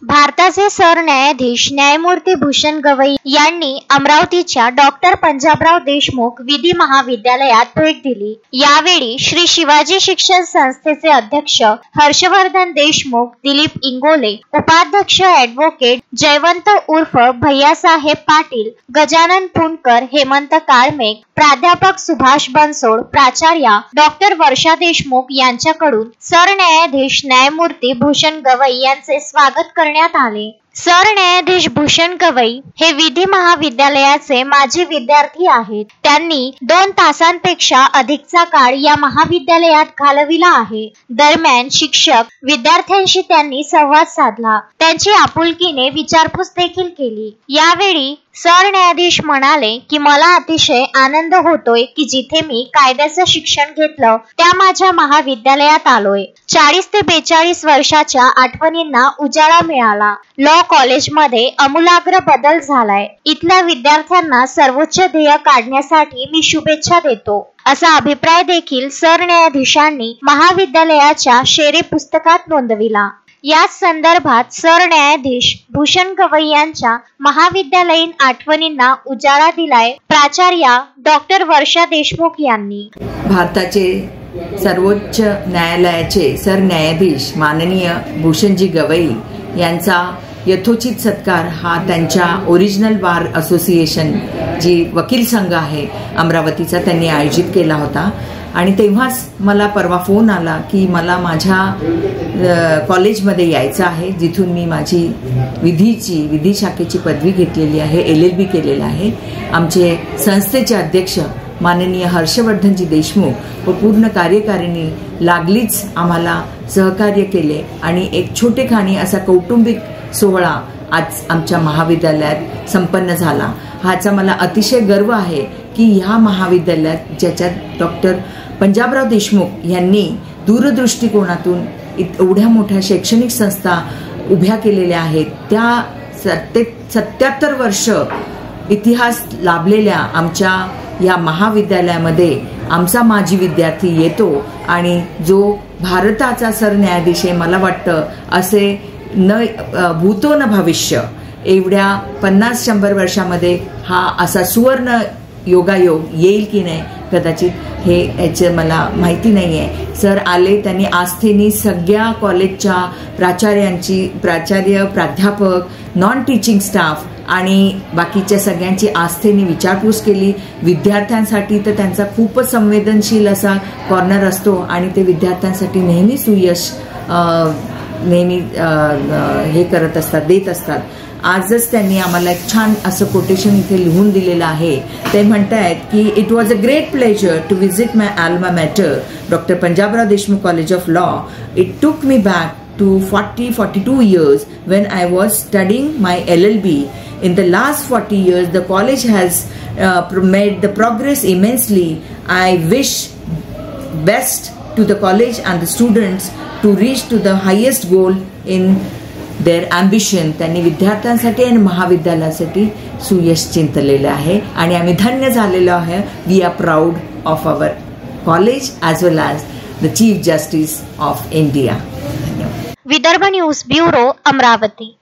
भारताचे सरन्यायाधीश न्यायमूर्ती भूषण गवई यांनी अमरावतीच्या डॉक्टर पंजाबराव देशमुख विधी महाविद्यालयात भेट दिली। यावेळी श्री शिवाजी शिक्षण संस्थेचे अध्यक्ष हर्षवर्धन देशमुख, दिलीप इंगोले, उपाध्यक्ष ॲडव्होकेट जयवंत उर्फ भैयासाहेब पाटील, गजानन पुणकर, हेमंत काळमेघ, प्राध्यापक सुभाष बनसोड, प्राचार्या डॉक्टर वर्षा देशमुख यांच्याकडून सरन्यायाधीश न्यायमूर्ती भूषण गवई यांचे स्वागत करण्यात आले। सरन्यायाधीश भूषण गवई हे विधी महाविद्यालयाचे माजी विद्यार्थी आहेत। त्यांनी 2 तासांपेक्षा अधिकचा काळ या महाविद्यालयात घालविला आहे। दरम्यान शिक्षक विद्यार्थ्यांशी त्यांनी संवाद साधला, त्यांची आपुलकीने विचारपूस देखील केली। यावेळी सरन्यायाधीश म्हणाले की मला अतिशय आनंद होतोय की जिथे मी कायद्याचं शिक्षण घेतलं त्या माझ्या महाविद्यालयात आलोय। 40 ते 42 वर्षाच्या आठवणींना उजाळा मिळाला। लॉ कॉलेजमध्ये आमूलाग्र बदल झालाय। इथल्या विद्यार्थ्यांना सर्वोच्च ध्येय काढण्यासाठी मी शुभेच्छा देतो, असा अभिप्राय देखील सरन्यायाधीशांनी महाविद्यालयाच्या शेरे पुस्तकात नोंदविला। याच संदर्भात सरन्यायाधीश भूषण गवई यांच्या महाविद्यालयीन आठवणींना उजाळा दिलाय प्राचार्या डॉक्टर वर्षा देशमुख यांनी। भारताचे सर्वोच्च न्यायालयाचे सरन्यायाधीश माननीय भूषणजी गवई यांचा यथोचित सत्कार हा त्यांच्या ओरिजिनल बार असोसिएशन जी वकील संघ आहे अमरावतीचा त्यांनी आयोजित केला होता। आणि तेव्हाच मला परवा फोन आला की मला माझ्या कॉलेजमध्ये यायचं आहे जिथून मी माझी विधी शाखेची पदवी घेतलेली आहे, LLB केलेलं आहे। आमचे संस्थेचे अध्यक्ष माननीय हर्षवर्धनजी देशमुख व पूर्ण कार्यकारिणी लागलीच आम्हाला सहकार्य केले आणि एक छोटेखानी असा कौटुंबिक सोहळा आज आमच्या महाविद्यालयात संपन्न झाला। ह्याचा मला अतिशय गर्व आहे की ह्या महाविद्यालयात ज्याच्यात डॉक्टर पंजाबराव देशमुख यांनी दूरदृष्टिकोनातून एवढ्या मोठ्या शैक्षणिक संस्था उभ्या केलेल्या आहेत, त्या 77 वर्ष इतिहास लाभलेल्या आमच्या या महाविद्यालयामध्ये आमचा माजी विद्यार्थी येतो आणि जो भारताचा सरन्यायाधीश आहे, मला वाटतं असे न भूतो न भविष्य एवढ्या 50-100 वर्षामध्ये हा असा सुवर्ण योगायोग येईल की नाही कदाचित हे याचं मला माहिती नाही आहे। सर आले, त्यांनी आस्थेनी सगळ्या कॉलेजच्या प्राचार्य, प्राध्यापक, नॉन टीचिंग स्टाफ आणि बाकीच्या सगळ्यांची आस्थेने विचारपूस केली। विद्यार्थ्यांसाठी तर त्यांचा खूपच संवेदनशील असा कॉर्नर असतो आणि ते विद्यार्थ्यांसाठी नेहमी सुयश नेहमी हे करत असतात, देत असतात। आजच त्यांनी आम्हाला एक छान असं कोटेशन इथे लिहून दिलेलं आहे। ते म्हणतायत की it was a great pleasure to visit my alma mater doctor Panjabrao Deshmukh college of law. It took me back to 42 years when I was studying my LLB. In the last 40 years, the college has made the progress immensely. I wish best to the college and the students to reach to the highest goal in their ambition. त्यांनी विद्यार्थ्यांसाठी आणि महाविद्यालयासाठी सुयश चिंतलेले आहे आणि आम्ही धन्य झालेलो आहे. We are proud of our college as well as the Chief Justice of India. Vidarbha news bureau, Amravati.